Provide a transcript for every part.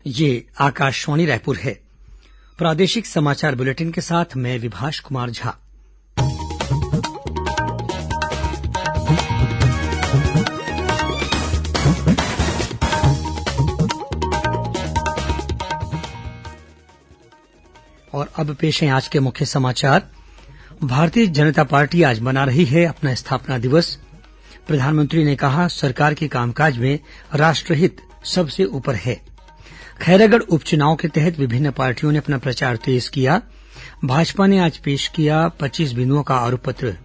ये आकाशवाणी रायपुर है। प्रादेशिक समाचार बुलेटिन के साथ मैं विभाष कुमार झा। और अब पेश है आज के मुख्य समाचार। भारतीय जनता पार्टी आज मना रही है अपना स्थापना दिवस। प्रधानमंत्री ने कहा, सरकार के कामकाज में राष्ट्रहित सबसे ऊपर है। खैरागढ़ उपचुनाव के तहत विभिन्न पार्टियों ने अपना प्रचार तेज किया। भाजपा ने आज पेश किया 25 बिंदुओं का आरोप पत्र।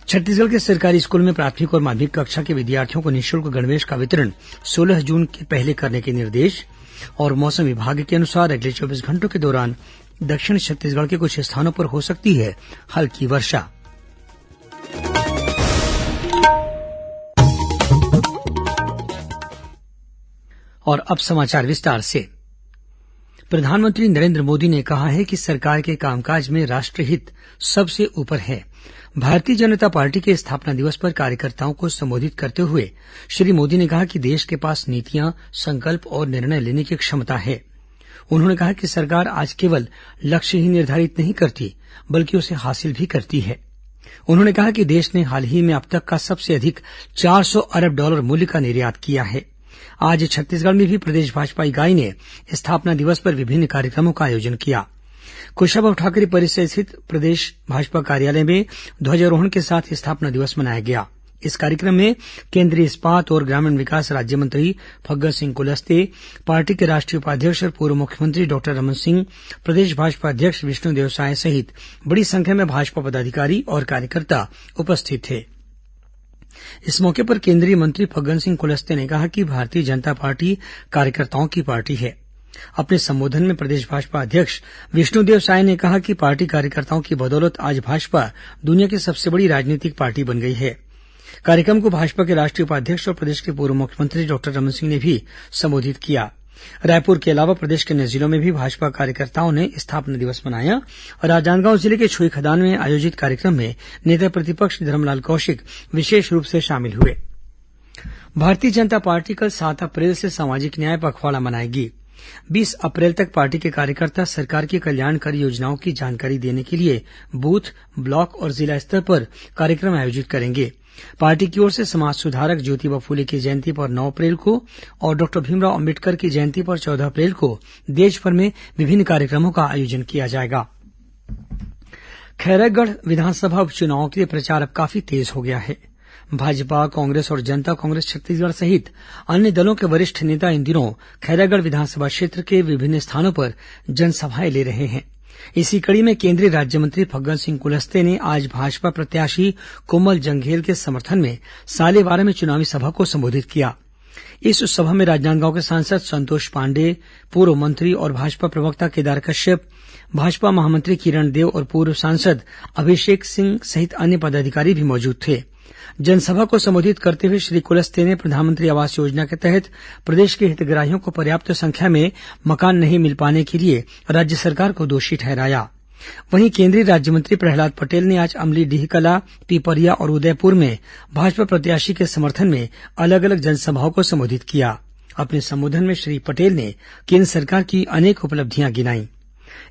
छत्तीसगढ़ के सरकारी स्कूल में प्राथमिक और माध्यमिक कक्षा के विद्यार्थियों को निःशुल्क गणवेश का वितरण 16 जून के पहले करने के निर्देश। और मौसम विभाग के अनुसार अगले 24 घंटों के दौरान दक्षिण छत्तीसगढ़ के कुछ स्थानों पर हो सकती है हल्की वर्षा। और अब समाचार विस्तार से। प्रधानमंत्री नरेंद्र मोदी ने कहा है कि सरकार के कामकाज में राष्ट्रहित सबसे ऊपर है। भारतीय जनता पार्टी के स्थापना दिवस पर कार्यकर्ताओं को संबोधित करते हुए श्री मोदी ने कहा कि देश के पास नीतियां, संकल्प और निर्णय लेने की क्षमता है। उन्होंने कहा कि सरकार आज केवल लक्ष्य ही निर्धारित नहीं करती, बल्कि उसे हासिल भी करती है। उन्होंने कहा कि देश ने हाल ही में अब तक का सबसे अधिक $400 अरब मूल्य का निर्यात किया है। आज छत्तीसगढ़ में भी प्रदेश भाजपा इकाई ने स्थापना दिवस पर विभिन्न कार्यक्रमों का आयोजन किया। कुशाभाऊ ठाकरे परिसर स्थित प्रदेश भाजपा कार्यालय में ध्वजारोहण के साथ स्थापना दिवस मनाया गया। इस कार्यक्रम में केंद्रीय इस्पात और ग्रामीण विकास राज्य मंत्री फग्गन सिंह कुलस्ते, पार्टी के राष्ट्रीय उपाध्यक्ष और पूर्व मुख्यमंत्री डॉक्टर रमन सिंह, प्रदेश भाजपा अध्यक्ष विष्णुदेव साय सहित बड़ी संख्या में भाजपा पदाधिकारी और कार्यकर्ता उपस्थित थे। इस मौके पर केंद्रीय मंत्री फग्गन सिंह कुलस्ते ने कहा कि भारतीय जनता पार्टी कार्यकर्ताओं की पार्टी है। अपने संबोधन में प्रदेश भाजपा अध्यक्ष विष्णुदेव साय ने कहा कि पार्टी कार्यकर्ताओं की बदौलत आज भाजपा दुनिया की सबसे बड़ी राजनीतिक पार्टी बन गई है। कार्यक्रम को भाजपा के राष्ट्रीय उपाध्यक्ष और प्रदेश के पूर्व मुख्यमंत्री डॉक्टर रमन सिंह ने भी संबोधित किया। रायपुर के अलावा प्रदेश के अन्य जिलों में भी भाजपा कार्यकर्ताओं ने स्थापना दिवस मनाया। और राजनांदगांव जिले के छुईखदान में आयोजित कार्यक्रम में नेता प्रतिपक्ष धरमलाल कौशिक विशेष रूप से शामिल हुए। भारतीय जनता पार्टी कल 7 अप्रैल से सामाजिक न्याय पखवाड़ा मनाएगी। 20 अप्रैल तक पार्टी के कार्यकर्ता सरकार की कल्याणकारी योजनाओं की जानकारी देने के लिए बूथ, ब्लॉक और जिला स्तर पर कार्यक्रम आयोजित करेंगे। पार्टी की ओर से समाज सुधारक ज्योतिबा फुले की जयंती पर 9 अप्रैल को और डॉक्टर भीमराव अंबेडकर की जयंती पर 14 अप्रैल को देश भर में विभिन्न कार्यक्रमों का आयोजन किया जाएगा। खैरागढ़ विधानसभा उपचुनाव के लिए प्रचार अब काफी तेज हो गया है। भाजपा, कांग्रेस और जनता कांग्रेस छत्तीसगढ़ सहित अन्य दलों के वरिष्ठ नेता इन दिनों खैरागढ़ विधानसभा क्षेत्र के विभिन्न स्थानों पर जनसभाएं ले रहे हैं। इसी कड़ी में केंद्रीय राज्य मंत्री फग्गन सिंह कुलस्ते ने आज भाजपा प्रत्याशी कोमल जंघेल के समर्थन में सालेवारा में चुनावी सभा को संबोधित किया। इस सभा में राजनांदगांव के सांसद संतोष पांडेय, पूर्व मंत्री और भाजपा प्रवक्ता केदार कश्यप, भाजपा महामंत्री किरण देव और पूर्व सांसद अभिषेक सिंह सहित अन्य पदाधिकारी भी मौजूद थे। जनसभा को संबोधित करते हुए श्री कुलस्ते ने प्रधानमंत्री आवास योजना के तहत प्रदेश के हितग्राहियों को पर्याप्त संख्या में मकान नहीं मिल पाने के लिए राज्य सरकार को दोषी ठहराया। वहीं केंद्रीय राज्य मंत्री प्रहलाद पटेल ने आज अमलीडीहकला, पीपरिया और उदयपुर में भाजपा प्रत्याशी के समर्थन में अलग अलग जनसभाओं को संबोधित किया। अपने संबोधन में श्री पटेल ने केंद्र सरकार की अनेक उपलब्धियां गिनाई।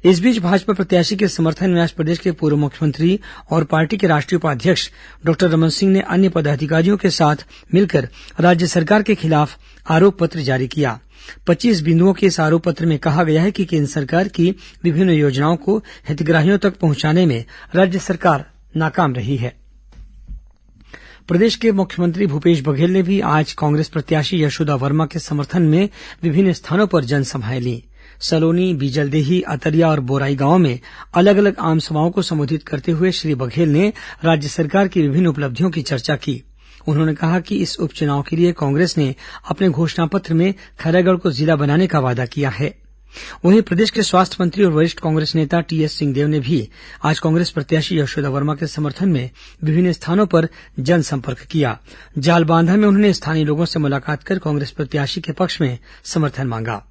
इस बीच भाजपा प्रत्याशी के समर्थन में आज प्रदेश के पूर्व मुख्यमंत्री और पार्टी के राष्ट्रीय उपाध्यक्ष डॉक्टर रमन सिंह ने अन्य पदाधिकारियों के साथ मिलकर राज्य सरकार के खिलाफ आरोप पत्र जारी किया। 25 बिंदुओं के इस आरोप पत्र में कहा गया है कि केंद्र सरकार की विभिन्न योजनाओं को हितग्राहियों तक पहुंचाने में राज्य सरकार नाकाम रही है। प्रदेश के मुख्यमंत्री भूपेश बघेल ने भी आज कांग्रेस प्रत्याशी यशोदा वर्मा के समर्थन में विभिन्न स्थानों पर जनसभाएं ली। सलोनी, बीजलदेही, अतरिया और बोराई गांव में अलग अलग आम सभाओं को संबोधित करते हुए श्री बघेल ने राज्य सरकार की विभिन्न उपलब्धियों की चर्चा की। उन्होंने कहा कि इस उपचुनाव के लिए कांग्रेस ने अपने घोषणा पत्र में खैरागढ़ को जिला बनाने का वादा किया है। वहीं प्रदेश के स्वास्थ्य मंत्री और वरिष्ठ कांग्रेस नेता टीएस सिंहदेव ने भी आज कांग्रेस प्रत्याशी यशोदा वर्मा के समर्थन में विभिन्न स्थानों पर जनसंपर्क किया। जालबांधा में उन्होंने स्थानीय लोगों से मुलाकात कर कांग्रेस प्रत्याशी के पक्ष में समर्थन मांगा।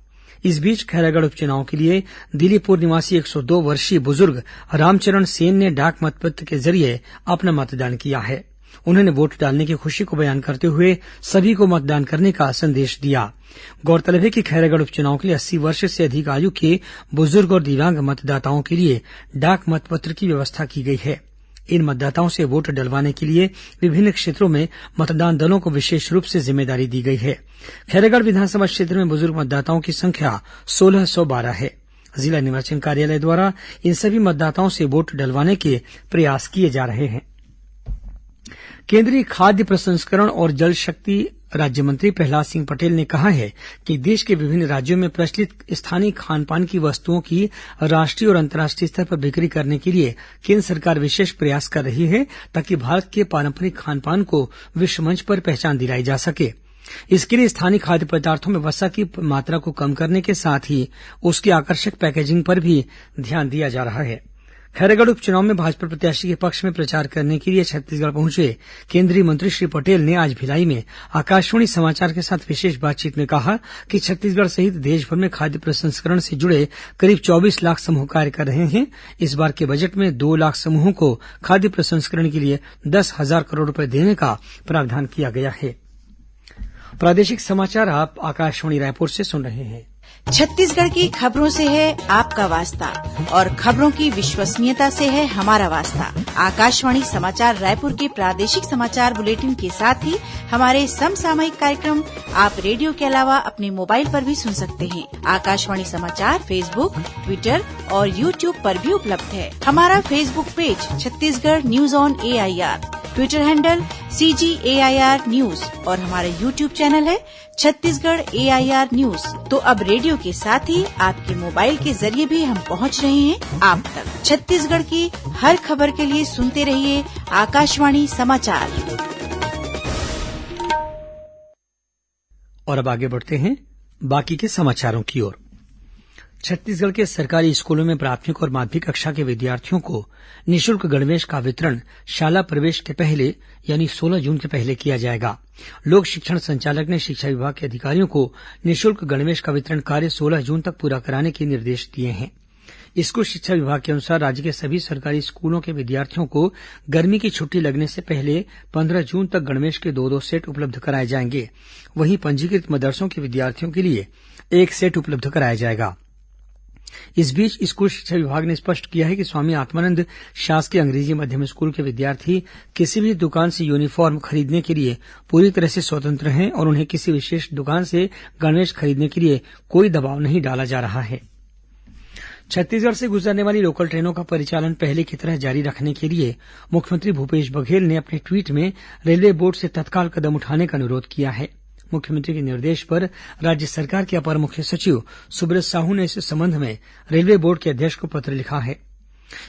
इस बीच खैरागढ़ उपचुनाव के लिए दिलीपुर निवासी 102 वर्षीय बुजुर्ग रामचरण सेन ने डाक मतपत्र के जरिए अपना मतदान किया है। उन्होंने वोट डालने की खुशी को बयान करते हुए सभी को मतदान करने का संदेश दिया। गौरतलब है कि खैरागढ़ उपचुनाव के लिए 80 वर्ष से अधिक आयु के बुजुर्ग और दिव्यांग मतदाताओं के लिए डाक मतपत्र की व्यवस्था की गई है। इन मतदाताओं से वोट डलवाने के लिए विभिन्न क्षेत्रों में मतदान दलों को विशेष रूप से जिम्मेदारी दी गई है। खैरागढ़ विधानसभा क्षेत्र में बुजुर्ग मतदाताओं की संख्या 1612 है। जिला निर्वाचन कार्यालय द्वारा इन सभी मतदाताओं से वोट डलवाने के प्रयास किए जा रहे हैं। केंद्रीय खाद्य प्रसंस्करण और जल शक्ति राज्य मंत्री प्रहलाद सिंह पटेल ने कहा है कि देश के विभिन्न राज्यों में प्रचलित स्थानीय खान पान की वस्तुओं की राष्ट्रीय और अंतर्राष्ट्रीय स्तर पर बिक्री करने के लिए केंद्र सरकार विशेष प्रयास कर रही है ताकि भारत के पारंपरिक खान पान को विश्व मंच पर पहचान दिलाई जा सके। इसके लिए स्थानीय खाद्य पदार्थों में वसा की मात्रा को कम करने के साथ ही उसकी आकर्षक पैकेजिंग पर भी ध्यान दिया जा रहा है। खैरागढ़ उपचुनाव में भाजपा प्रत्याशी के पक्ष में प्रचार करने के लिए छत्तीसगढ़ पहुंचे केंद्रीय मंत्री श्री पटेल ने आज भिलाई में आकाशवाणी समाचार के साथ विशेष बातचीत में कहा कि छत्तीसगढ़ सहित देशभर में खाद्य प्रसंस्करण से जुड़े करीब 24 लाख समूह कार्य कर रहे हैं। इस बार के बजट में 2 लाख समूहों को खाद्य प्रसंस्करण के लिए 10,000 करोड़ रूपये देने का प्रावधान किया गया है। प्रादेशिक समाचार आप आकाशवाणी रायपुर से सुन रहे हैं। छत्तीसगढ़ की खबरों से है आपका वास्ता और खबरों की विश्वसनीयता से है हमारा वास्ता। आकाशवाणी समाचार रायपुर के प्रादेशिक समाचार बुलेटिन के साथ ही हमारे समसामयिक कार्यक्रम आप रेडियो के अलावा अपने मोबाइल पर भी सुन सकते हैं। आकाशवाणी समाचार फेसबुक, ट्विटर और यूट्यूब पर भी उपलब्ध है। हमारा Facebook page Chhattisgarh news on AIR, Twitter handle CGAIR news और हमारा यूट्यूब चैनल है छत्तीसगढ़ AIR न्यूज। तो अब रेडियो के साथ ही आपके मोबाइल के जरिए भी हम पहुंच रहे हैं आप तक। छत्तीसगढ़ की हर खबर के लिए सुनते रहिए आकाशवाणी समाचार। और अब आगे बढ़ते हैं बाकी के समाचारों की ओर। छत्तीसगढ़ के सरकारी स्कूलों में प्राथमिक और माध्यमिक कक्षा के विद्यार्थियों को निःशुल्क गणवेश का वितरण शाला प्रवेश के पहले यानी 16 जून के पहले किया जाएगा। लोक शिक्षण संचालक ने शिक्षा विभाग के अधिकारियों को निःशुल्क गणवेश का वितरण कार्य 16 जून तक पूरा कराने के निर्देश दिए हैं। स्कूल शिक्षा विभाग के अनुसार राज्य के सभी सरकारी स्कूलों के विद्यार्थियों को गर्मी की छुट्टी लगने से पहले 15 जून तक गणवेश के 2-2 सेट उपलब्ध कराए जाएंगे। वहीं पंजीकृत मदरसों के विद्यार्थियों के लिए 1 सेट उपलब्ध कराया जाएगा। इस बीच स्कूल शिक्षा विभाग ने स्पष्ट किया है कि स्वामी आत्मानंद शासकीय अंग्रेजी माध्यम स्कूल के विद्यार्थी किसी भी दुकान से यूनिफॉर्म खरीदने के लिए पूरी तरह से स्वतंत्र हैं और उन्हें किसी विशेष दुकान से गणवेश खरीदने के लिए कोई दबाव नहीं डाला जा रहा है। छत्तीसगढ़ से गुजरने वाली लोकल ट्रेनों का परिचालन पहले की तरह जारी रखने के लिए मुख्यमंत्री भूपेश बघेल ने अपने ट्वीट में रेलवे बोर्ड से तत्काल कदम उठाने का अनुरोध किया है। मुख्यमंत्री के निर्देश पर राज्य सरकार के अपर मुख्य सचिव सुब्रत साहू ने इस संबंध में रेलवे बोर्ड के अध्यक्ष को पत्र लिखा है।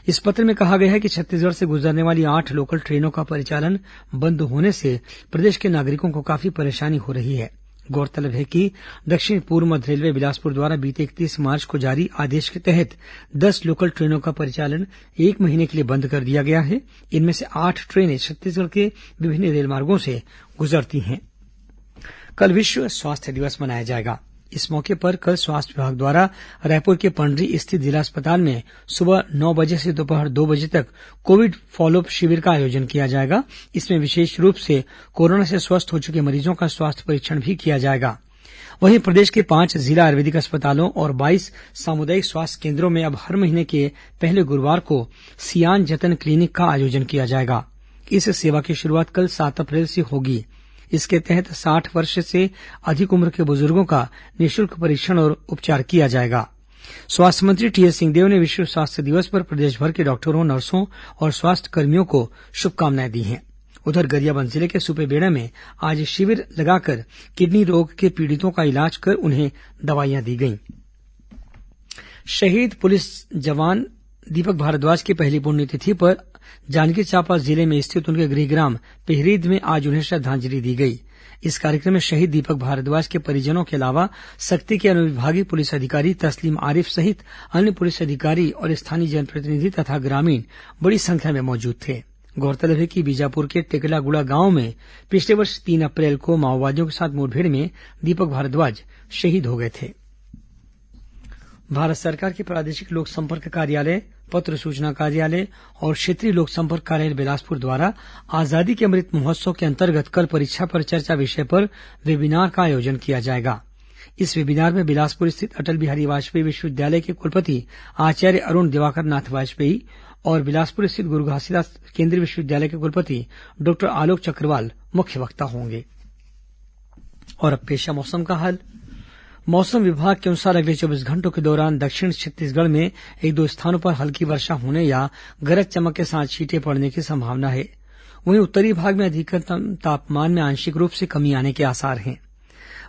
इस पत्र में कहा गया है कि छत्तीसगढ़ से गुजरने वाली 8 लोकल ट्रेनों का परिचालन बंद होने से प्रदेश के नागरिकों को काफी परेशानी हो रही है। गौरतलब है कि दक्षिण पूर्व मध्य रेलवे बिलासपुर द्वारा बीते 31 मार्च को जारी आदेश के तहत 10 लोकल ट्रेनों का परिचालन 1 महीने के लिए बंद कर दिया गया है। इनमें से 8 ट्रेनें छत्तीसगढ़ के विभिन्न रेलमार्गों से गुजरती हैं। कल विश्व स्वास्थ्य दिवस मनाया जाएगा। इस मौके पर कल स्वास्थ्य विभाग द्वारा रायपुर के पंडरी स्थित जिला अस्पताल में सुबह 9 बजे से दोपहर 2 बजे तक कोविड फॉलोअप शिविर का आयोजन किया जाएगा। इसमें विशेष रूप से कोरोना से स्वस्थ हो चुके मरीजों का स्वास्थ्य परीक्षण भी किया जाएगा। वहीं प्रदेश के 5 जिला आयुर्वेदिक अस्पतालों और 22 सामुदायिक स्वास्थ्य केंद्रों में अब हर महीने के पहले गुरुवार को सियान जतन क्लिनिक का आयोजन किया जाएगा। इस सेवा की शुरुआत कल 7 अप्रैल से होगी। इसके तहत 60 वर्ष से अधिक उम्र के बुजुर्गों का निःशुल्क परीक्षण और उपचार किया जाएगा। स्वास्थ्य मंत्री टीएस सिंहदेव ने विश्व स्वास्थ्य दिवस पर प्रदेशभर के डॉक्टरों, नर्सों और स्वास्थ्य कर्मियों को शुभकामनाएं दी हैं। उधर गरियाबंद जिले के सुपेबेड़ा में आज शिविर लगाकर किडनी रोग के पीड़ितों का इलाज कर उन्हें दवाइयां दी गईं। शहीद पुलिस जवान दीपक भारद्वाज की पहली पुण्यतिथि पर जांजगीर चांपा जिले में स्थित उनके गृहग्राम पिहरीद में आज उन्हें श्रद्धांजलि दी गई। इस कार्यक्रम में शहीद दीपक भारद्वाज के परिजनों के अलावा सक्ती के अनुविभागीय पुलिस अधिकारी तस्लीम आरिफ सहित अन्य पुलिस अधिकारी और स्थानीय जनप्रतिनिधि तथा ग्रामीण बड़ी संख्या में मौजूद थे। गौरतलब है कि बीजापुर के टेकलागुड़ा गांव में पिछले वर्ष 3 अप्रैल को माओवादियों के साथ मुठभेड़ में दीपक भारद्वाज शहीद हो गए थे। भारत सरकार के प्रादेशिक लोक संपर्क कार्यालय पत्र सूचना कार्यालय और क्षेत्रीय लोक संपर्क कार्यालय बिलासपुर द्वारा आजादी के अमृत महोत्सव के अंतर्गत कल परीक्षा पर चर्चा विषय पर वेबिनार का आयोजन किया जाएगा। इस वेबिनार में बिलासपुर स्थित अटल बिहारी वाजपेयी विश्वविद्यालय के कुलपति आचार्य अरुण दिवाकर नाथ वाजपेयी और बिलासपुर स्थित गुरु घासीदास केंद्रीय विश्वविद्यालय के कुलपति डॉक्टर आलोक चक्रवाल मुख्य वक्ता होंगे। और अब पेश है मौसम का हाल। मौसम विभाग के अनुसार अगले 24 घंटों के दौरान दक्षिण छत्तीसगढ़ में एक दो स्थानों पर हल्की वर्षा होने या गरज चमक के साथ छींटे पड़ने की संभावना है। वहीं उत्तरी भाग में अधिकतम तापमान में आंशिक रूप से कमी आने के आसार हैं।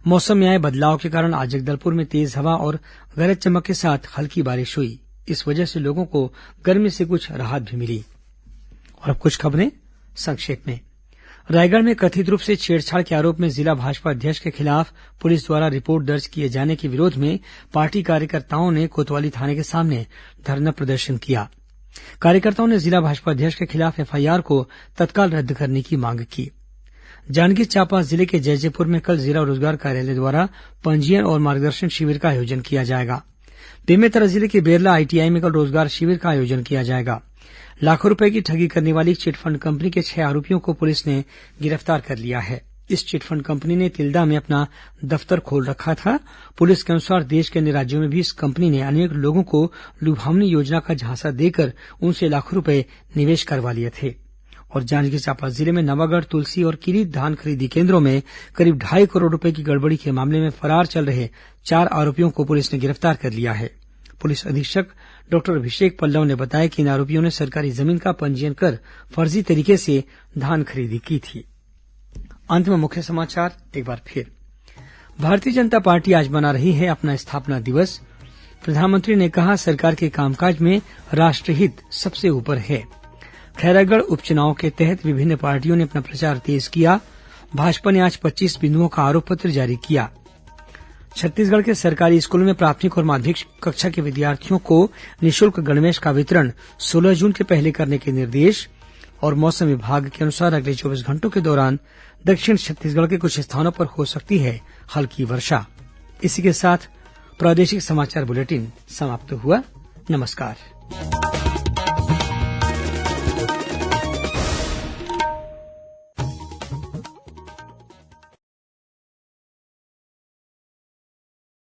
मौसम में आए बदलाव के कारण आज जगदलपुर में तेज हवा और गरज चमक के साथ हल्की बारिश हुई। इस वजह से लोगों को गर्मी से कुछ राहत भी मिली। और अब कुछ खबरें संक्षेप में। रायगढ़ में कथित रूप से छेड़छाड़ के आरोप में जिला भाजपा अध्यक्ष के खिलाफ पुलिस द्वारा रिपोर्ट दर्ज किए जाने के विरोध में पार्टी कार्यकर्ताओं ने कोतवाली थाने के सामने धरना प्रदर्शन किया। कार्यकर्ताओं ने जिला भाजपा अध्यक्ष के खिलाफ एफआईआर को तत्काल रद्द करने की मांग की। जांजगीर चांपा जिले के जैजेपुर में कल जिला रोजगार कार्यालय द्वारा पंजीयन और मार्गदर्शन शिविर का आयोजन किया जाएगा। बेमेतरा जिले के बेरला आईटीआई में कल रोजगार शिविर का आयोजन किया जाएगा। लाखों रुपए की ठगी करने वाली चिटफंड कंपनी के 6 आरोपियों को पुलिस ने गिरफ्तार कर लिया है। इस चिटफंड कंपनी ने तिल्दा में अपना दफ्तर खोल रखा था। पुलिस के अनुसार देश के अन्य राज्यों में भी इस कंपनी ने अनेक लोगों को लुभावनी योजना का झांसा देकर उनसे लाखों रुपए निवेश करवा लिए थे। और जांजगीर चांपा जिले में नवागढ़, तुलसी और किरीट धान खरीदी केंद्रों में करीब 2.5 करोड़ रुपए की गड़बड़ी के मामले में फरार चल रहे 4 आरोपियों को पुलिस ने गिरफ्तार कर लिया है। पुलिस अधीक्षक डॉक्टर अभिषेक पल्लव ने बताया कि इन आरोपियों ने सरकारी जमीन का पंजीयन कर फर्जी तरीके से धान खरीदी की थी। अंत में मुख्य समाचार एक बार फिर। भारतीय जनता पार्टी आज मना रही है अपना स्थापना दिवस। प्रधानमंत्री ने कहा, सरकार के कामकाज में राष्ट्रहित सबसे ऊपर है। खैरागढ़ उपचुनाव के तहत विभिन्न पार्टियों ने अपना प्रचार तेज किया। भाजपा ने आज 25 बिंदुओं का आरोप पत्र जारी किया। छत्तीसगढ़ के सरकारी स्कूलों में प्राथमिक और माध्यमिक कक्षा के विद्यार्थियों को निःशुल्क गणवेश का वितरण 16 जून के पहले करने के निर्देश। और मौसम विभाग के अनुसार अगले 24 घंटों के दौरान दक्षिण छत्तीसगढ़ के कुछ स्थानों पर हो सकती है हल्की वर्षा। इसी के साथ प्रादेशिक समाचार बुलेटिन समाप्त हुआ। नमस्कार।